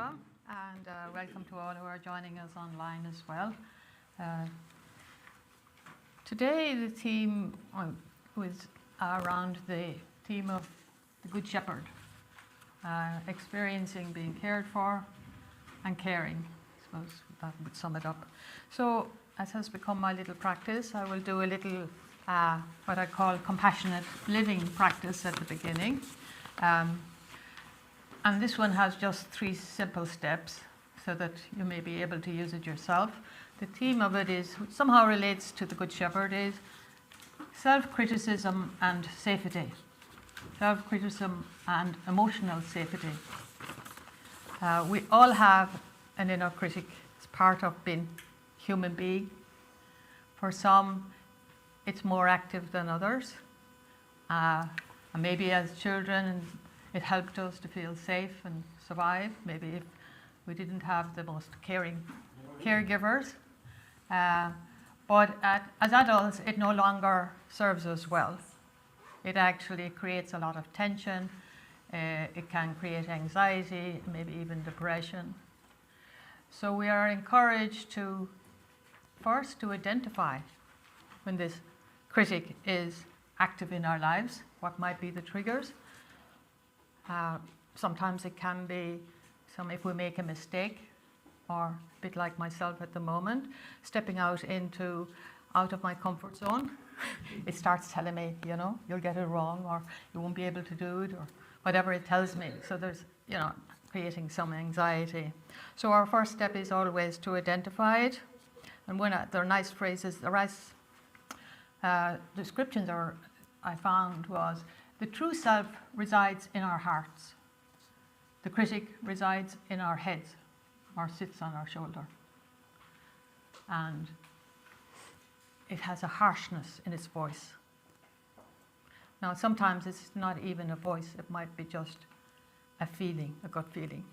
welcome, and welcome to all who are joining us online as well. Today the theme was around the theme of the Good Shepherd, experiencing being cared for and caring. I suppose that would sum it up. So, as has become my little practice, I will do a little what I call compassionate living practice at the beginning. And this one has just 3 simple steps so that you may be able to use it yourself. The theme of it is, somehow relates to the Good Shepherd, is self-criticism and safety. Self-criticism and emotional safety. We all have an inner critic. It's part of being human being. For some, it's more active than others. And maybe as children, it helped us to feel safe and survive. Maybe if we didn't have the most caring caregivers. But as adults, it no longer serves us well. It actually creates a lot of tension. It can create anxiety, maybe even depression. So we are encouraged to first to identify when this critic is active in our lives, what might be the triggers. Sometimes it can be if we make a mistake, or a bit like myself at the moment, stepping out of my comfort zone. It starts telling me, you'll get it wrong, or you won't be able to do it, or whatever it tells me. So there's, creating some anxiety. So our first step is always to identify it. And when there are nice phrases, the nice descriptions I found was, the true self resides in our hearts. The critic resides in our heads, or sits on our shoulder. And it has a harshness in its voice. Now, sometimes it's not even a voice. It might be just a feeling, a gut feeling.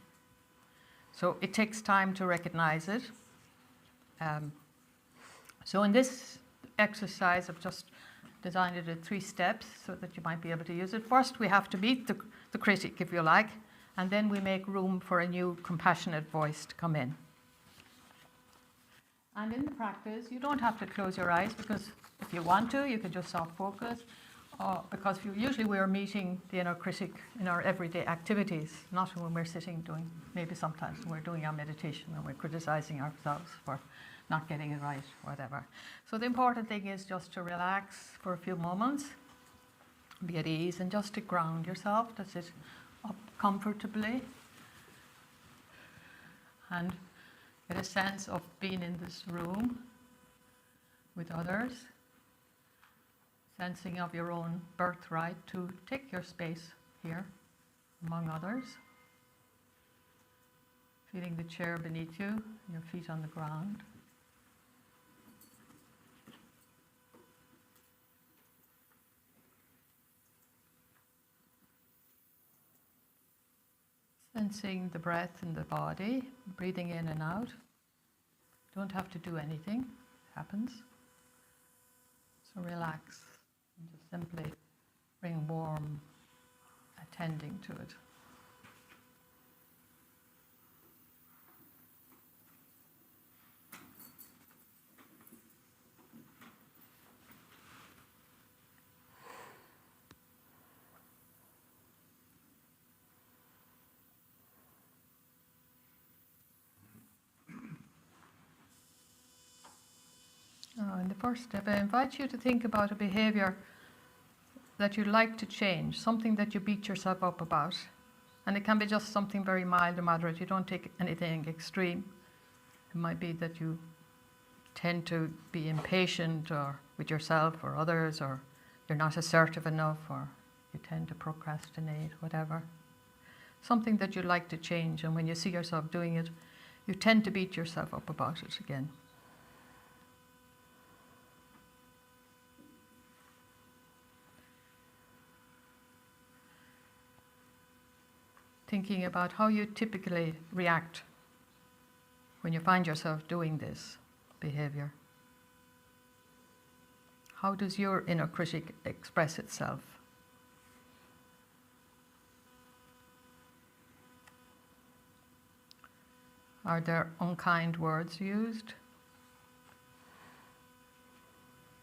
So it takes time to recognize it. So in this exercise, I've just designed it in 3 steps so that you might be able to use it. First, we have to meet the critic, if you like, and then we make room for a new compassionate voice to come in. And in the practice, you don't have to close your eyes, because if you want to, you can just self-focus, because usually we are meeting the inner critic in our everyday activities, not when we're sitting doing, maybe sometimes when we're doing our meditation and we're criticizing ourselves for not getting it right, whatever. So the important thing is just to relax for a few moments, be at ease, and just to ground yourself, to sit up comfortably, and get a sense of being in this room with others, sensing of your own birthright to take your space here among others, feeling the chair beneath you, your feet on the ground. Sensing the breath in the body, breathing in and out. Don't have to do anything, it happens. So relax and just simply bring warm attending to it. In the first step, I invite you to think about a behavior that you'd like to change, something that you beat yourself up about. And it can be just something very mild or moderate. You don't take anything extreme. It might be that you tend to be impatient or with yourself or others, or you're not assertive enough, or you tend to procrastinate, whatever. Something that you'd like to change, and when you see yourself doing it, you tend to beat yourself up about it again. Thinking about how you typically react when you find yourself doing this behavior. How does your inner critic express itself? Are there unkind words used?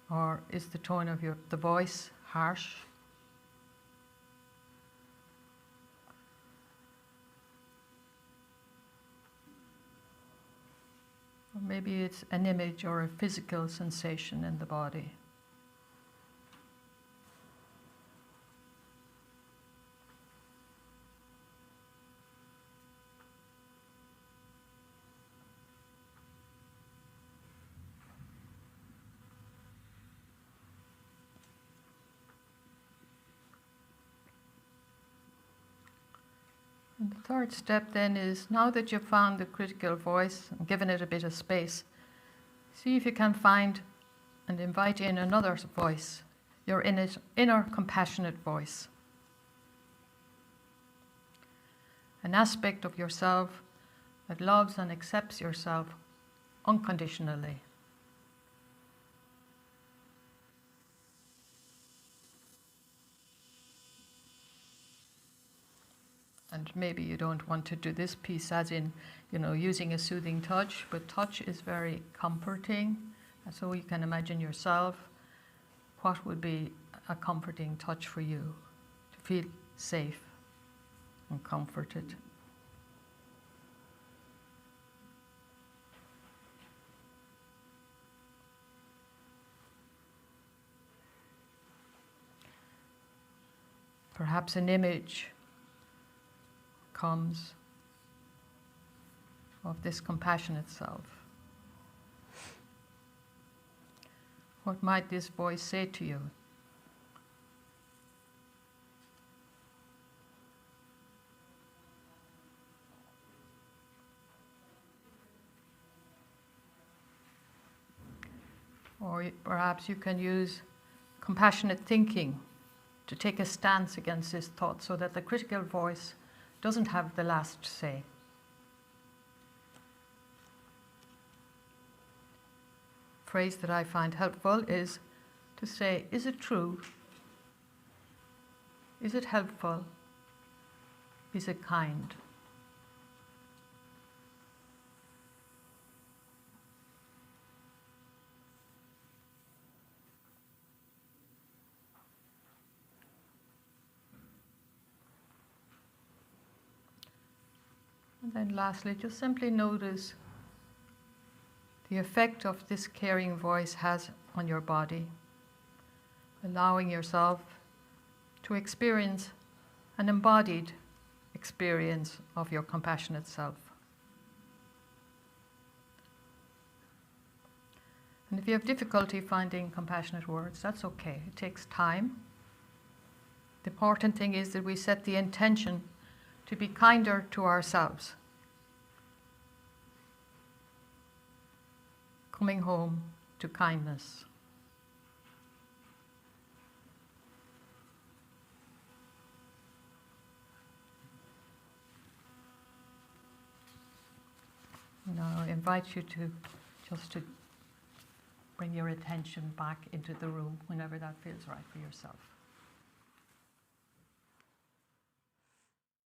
Or is the tone of the voice harsh? Or maybe it's an image or a physical sensation in the body. And the third step then is, now that you've found the critical voice and given it a bit of space, see if you can find and invite in another voice, your inner compassionate voice. An aspect of yourself that loves and accepts yourself unconditionally. And maybe you don't want to do this piece as in, using a soothing touch, but touch is very comforting. And so you can imagine yourself, what would be a comforting touch for you to feel safe and comforted. Perhaps an image comes of this compassionate self. What might this voice say to you? Or perhaps you can use compassionate thinking to take a stance against this thought so that the critical voice doesn't have the last say. A phrase that I find helpful is to say, is it true? Is it helpful? Is it kind? And then lastly, just simply notice the effect of this caring voice has on your body, allowing yourself to experience an embodied experience of your compassionate self. And if you have difficulty finding compassionate words, that's okay. It takes time. The important thing is that we set the intention to be kinder to ourselves. Coming home to kindness. Now I invite you to bring your attention back into the room whenever that feels right for yourself.